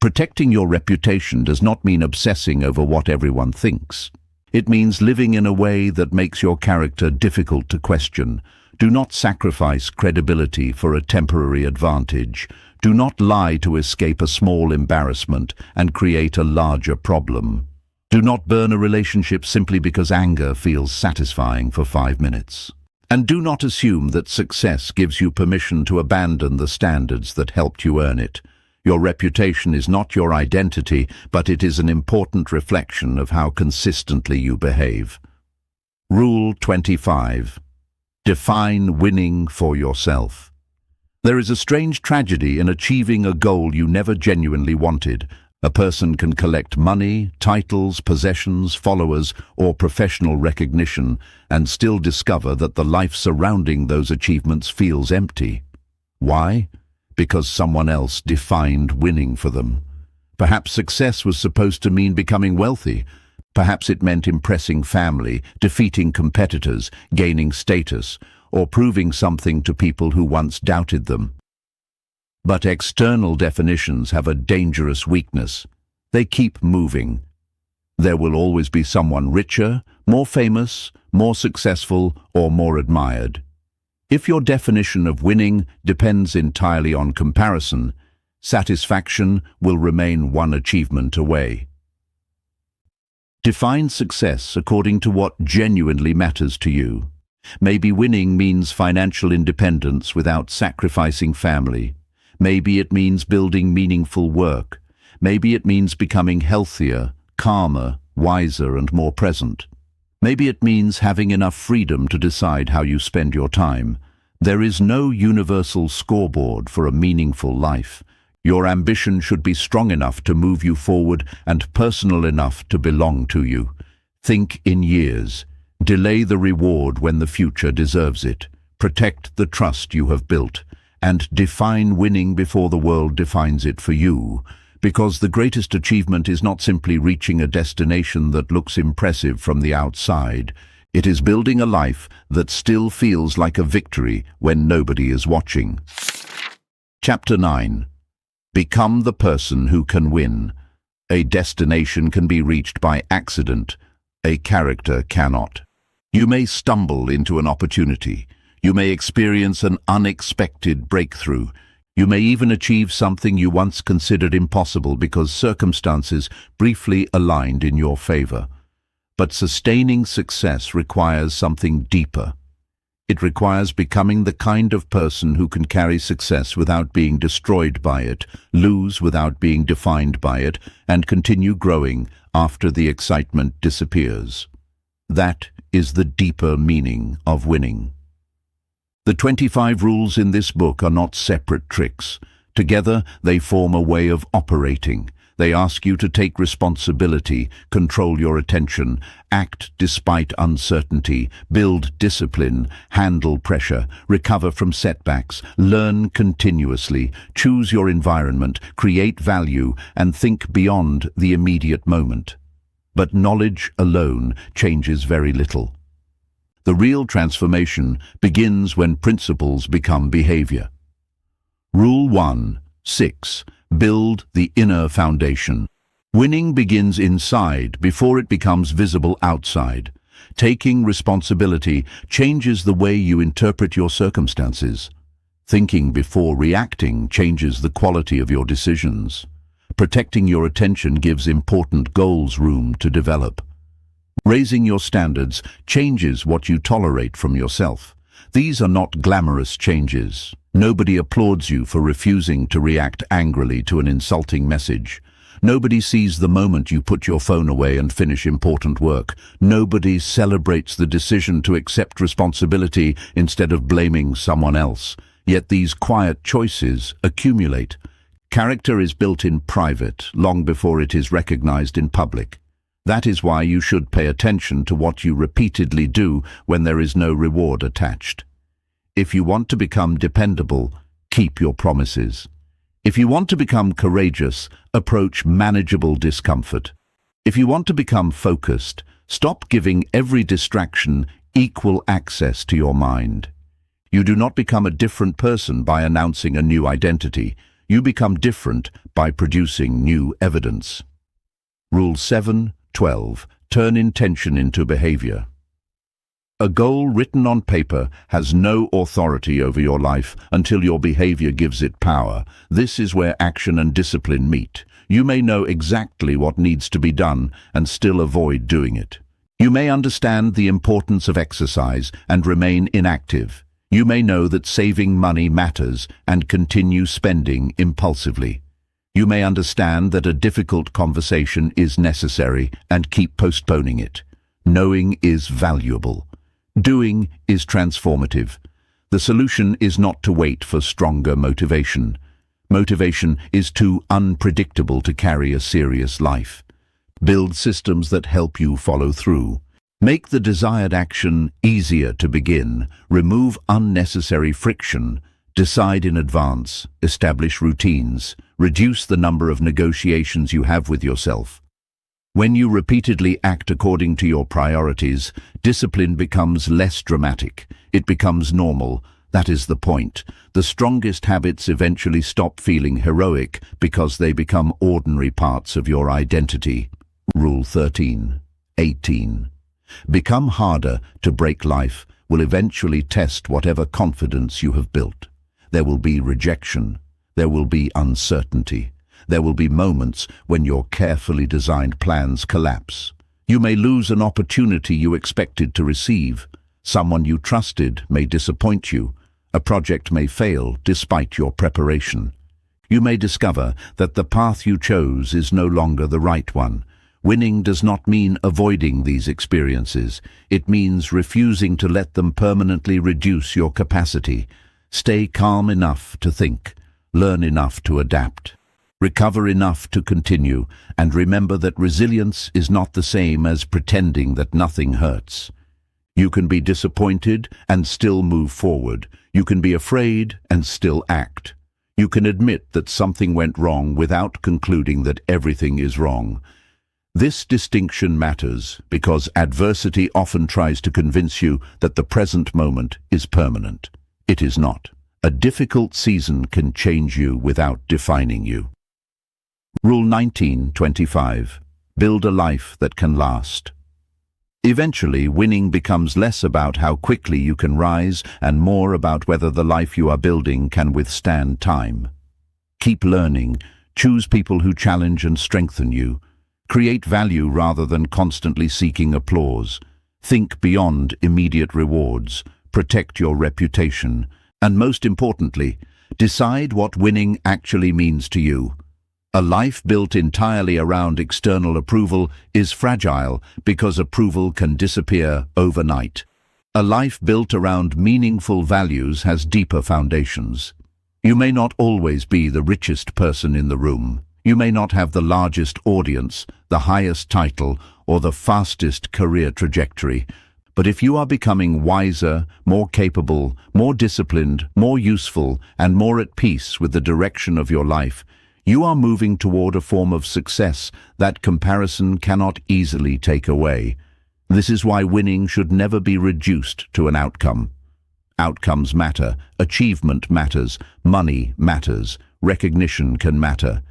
Protecting your reputation does not mean obsessing over what everyone thinks. It means living in a way that makes your character difficult to question. Do not sacrifice credibility for a temporary advantage. Do not lie to escape a small embarrassment and create a larger problem. Do not burn a relationship simply because anger feels satisfying for 5 minutes. And do not assume that success gives you permission to abandon the standards that helped you earn it. Your reputation is not your identity, but it is an important reflection of how consistently you behave. Rule 25. Define winning for yourself. There is a strange tragedy in achieving a goal you never genuinely wanted. A person can collect money, titles, possessions, followers, or professional recognition and still discover that the life surrounding those achievements feels empty. Why? Because someone else defined winning for them. Perhaps success was supposed to mean becoming wealthy. Perhaps it meant impressing family, defeating competitors, gaining status, or proving something to people who once doubted them. But external definitions have a dangerous weakness. They keep moving. There will always be someone richer, more famous, more successful, or more admired. If your definition of winning depends entirely on comparison, satisfaction will remain one achievement away. Define success according to what genuinely matters to you. Maybe winning means financial independence without sacrificing family. Maybe it means building meaningful work. Maybe it means becoming healthier, calmer, wiser, and more present. Maybe it means having enough freedom to decide how you spend your time. There is no universal scoreboard for a meaningful life. Your ambition should be strong enough to move you forward and personal enough to belong to you. Think in years. Delay the reward when the future deserves it. Protect the trust you have built. And define winning before the world defines it for you. Because the greatest achievement is not simply reaching a destination that looks impressive from the outside. It is building a life that still feels like a victory when nobody is watching. Chapter 9. Become the person who can win. A destination can be reached by accident. A character cannot. You may stumble into an opportunity. You may experience an unexpected breakthrough. You may even achieve something you once considered impossible because circumstances briefly aligned in your favor. But sustaining success requires something deeper. It requires becoming the kind of person who can carry success without being destroyed by it, lose without being defined by it, and continue growing after the excitement disappears. That is the deeper meaning of winning. The 25 rules in this book are not separate tricks. Together, they form a way of operating. They ask you to take responsibility, control your attention, act despite uncertainty, build discipline, handle pressure, recover from setbacks, learn continuously, choose your environment, create value, and think beyond the immediate moment. But knowledge alone changes very little. The real transformation begins when principles become behavior. Rule 1, 6. Build the inner foundation. Winning begins inside before it becomes visible outside. Taking responsibility changes the way you interpret your circumstances. Thinking before reacting changes the quality of your decisions. Protecting your attention gives important goals room to develop. Raising your standards changes what you tolerate from yourself. These are not glamorous changes. Nobody applauds you for refusing to react angrily to an insulting message. Nobody sees the moment you put your phone away and finish important work. Nobody celebrates the decision to accept responsibility instead of blaming someone else. Yet these quiet choices accumulate. Character is built in private, long before it is recognized in public. That is why you should pay attention to what you repeatedly do when there is no reward attached. If you want to become dependable, keep your promises. If you want to become courageous, approach manageable discomfort. If you want to become focused, stop giving every distraction equal access to your mind. You do not become a different person by announcing a new identity. You become different by producing new evidence. Rule 7:12. Turn intention into behavior. A goal written on paper has no authority over your life until your behavior gives it power. This is where action and discipline meet. You may know exactly what needs to be done and still avoid doing it. You may understand the importance of exercise and remain inactive. You may know that saving money matters and continue spending impulsively. You may understand that a difficult conversation is necessary and keep postponing it. Knowing is valuable. Doing is transformative. The solution is not to wait for stronger motivation. Motivation is too unpredictable to carry a serious life. Build systems that help you follow through. Make the desired action easier to begin. Remove unnecessary friction. Decide in advance. Establish routines. Reduce the number of negotiations you have with yourself. When you repeatedly act according to your priorities, discipline becomes less dramatic. It becomes normal. That is the point. The strongest habits eventually stop feeling heroic because they become ordinary parts of your identity. Rule 13:18. Become harder to break life will eventually test whatever confidence you have built. There will be rejection. There will be uncertainty. There will be moments when your carefully designed plans collapse. You may lose an opportunity you expected to receive. Someone you trusted may disappoint you. A project may fail despite your preparation. You may discover that the path you chose is no longer the right one. Winning does not mean avoiding these experiences. It means refusing to let them permanently reduce your capacity. Stay calm enough to think, learn enough to adapt, recover enough to continue, and remember that resilience is not the same as pretending that nothing hurts. You can be disappointed and still move forward. You can be afraid and still act. You can admit that something went wrong without concluding that everything is wrong. This distinction matters because adversity often tries to convince you that the present moment is permanent. It is not. A difficult season can change you without defining you. Rule 19:25. Build a life that can last. Eventually, winning becomes less about how quickly you can rise and more about whether the life you are building can withstand time. Keep learning. Choose people who challenge and strengthen you. Create value rather than constantly seeking applause. Think beyond immediate rewards. Protect your reputation. And most importantly, decide what winning actually means to you. A life built entirely around external approval is fragile because approval can disappear overnight. A life built around meaningful values has deeper foundations. You may not always be the richest person in the room. You may not have the largest audience, the highest title, or the fastest career trajectory. But if you are becoming wiser, more capable, more disciplined, more useful, and more at peace with the direction of your life, you are moving toward a form of success that comparison cannot easily take away. This is why winning should never be reduced to an outcome. Outcomes matter, achievement matters, money matters, recognition can matter.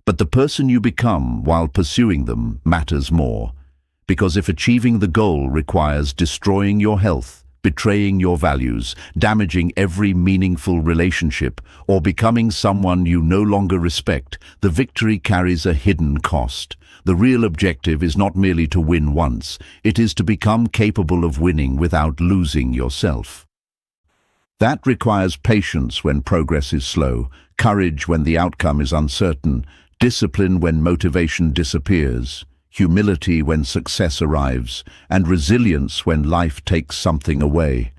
But the person you become while pursuing them matters more. Because if achieving the goal requires destroying your health, betraying your values, damaging every meaningful relationship, or becoming someone you no longer respect, the victory carries a hidden cost. The real objective is not merely to win once, it is to become capable of winning without losing yourself. That requires patience when progress is slow, courage when the outcome is uncertain, discipline when motivation disappears, humility when success arrives, and resilience when life takes something away.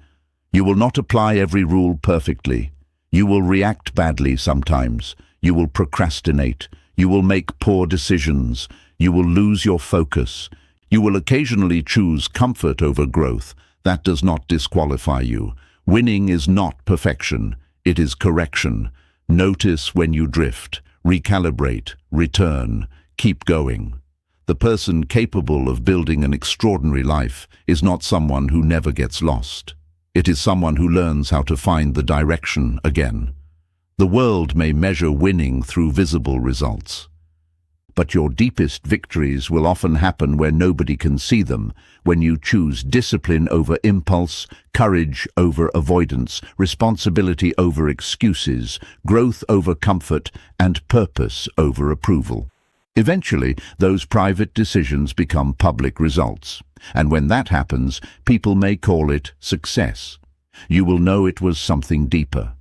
You will not apply every rule perfectly. You will react badly sometimes. You will procrastinate. You will make poor decisions. You will lose your focus. You will occasionally choose comfort over growth. That does not disqualify you. Winning is not perfection. It is correction. Notice when you drift. Recalibrate, return, keep going. The person capable of building an extraordinary life is not someone who never gets lost. It is someone who learns how to find the direction again. The world may measure winning through visible results. But your deepest victories will often happen where nobody can see them, when you choose discipline over impulse, courage over avoidance, responsibility over excuses, growth over comfort, and purpose over approval. Eventually, those private decisions become public results, and when that happens, people may call it success. You will know it was something deeper.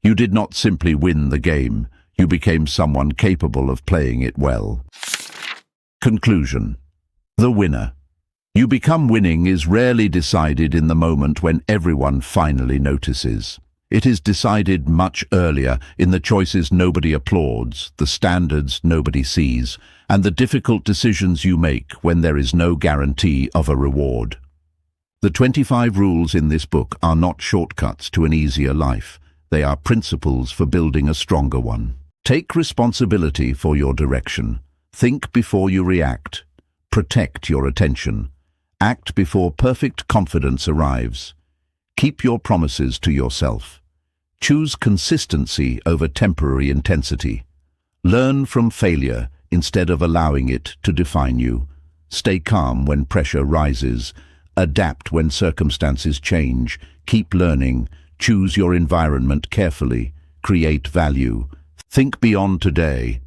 You did not simply win the game. You became someone capable of playing it well. Conclusion. The winner. You become winning is rarely decided in the moment when everyone finally notices. It is decided much earlier in the choices nobody applauds, the standards nobody sees, and the difficult decisions you make when there is no guarantee of a reward. The 25 rules in this book are not shortcuts to an easier life. They are principles for building a stronger one. Take responsibility for your direction. Think before you react. Protect your attention. Act before perfect confidence arrives. Keep your promises to yourself. Choose consistency over temporary intensity. Learn from failure instead of allowing it to define you. Stay calm when pressure rises. Adapt when circumstances change. Keep learning. Choose your environment carefully. Create value. Think beyond today.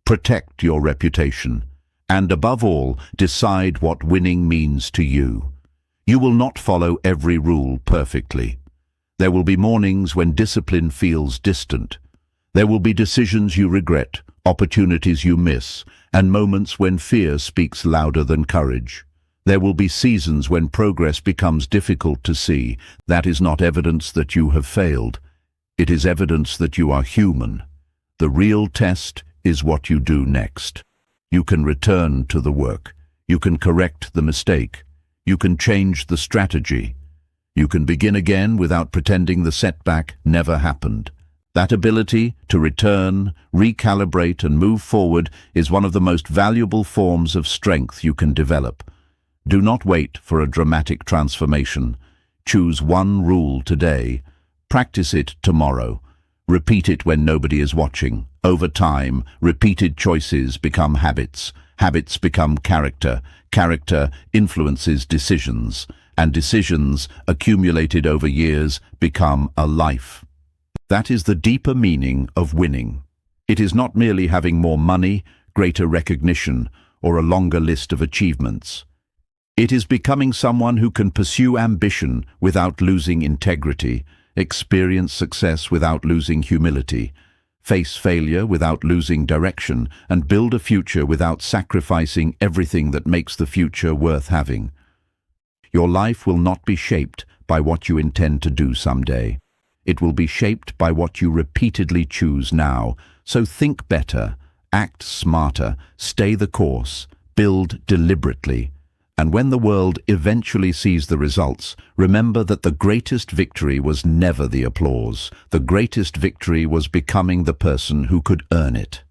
Protect your reputation. And above all, decide what winning means to you. You will not follow every rule perfectly. There will be mornings when discipline feels distant. There will be decisions you regret, opportunities you miss, and moments when fear speaks louder than courage. There will be seasons when progress becomes difficult to see. That is not evidence that you have failed. It is evidence that you are human. The real test is what you do next. You can return to the work. You can correct the mistake. You can change the strategy. You can begin again without pretending the setback never happened. That ability to return, recalibrate, and move forward is one of the most valuable forms of strength you can develop. Do not wait for a dramatic transformation. Choose one rule today. Practice it tomorrow. Repeat it when nobody is watching. Over time, repeated choices become habits. Habits become character. Character influences decisions. And decisions, accumulated over years, become a life. That is the deeper meaning of winning. It is not merely having more money, greater recognition, or a longer list of achievements. It is becoming someone who can pursue ambition without losing integrity, experience success without losing humility, face failure without losing direction, and build a future without sacrificing everything that makes the future worth having. Your life will not be shaped by what you intend to do someday. It will be shaped by what you repeatedly choose now. So think better, act smarter, stay the course, build deliberately. And when the world eventually sees the results, remember that the greatest victory was never the applause. The greatest victory was becoming the person who could earn it.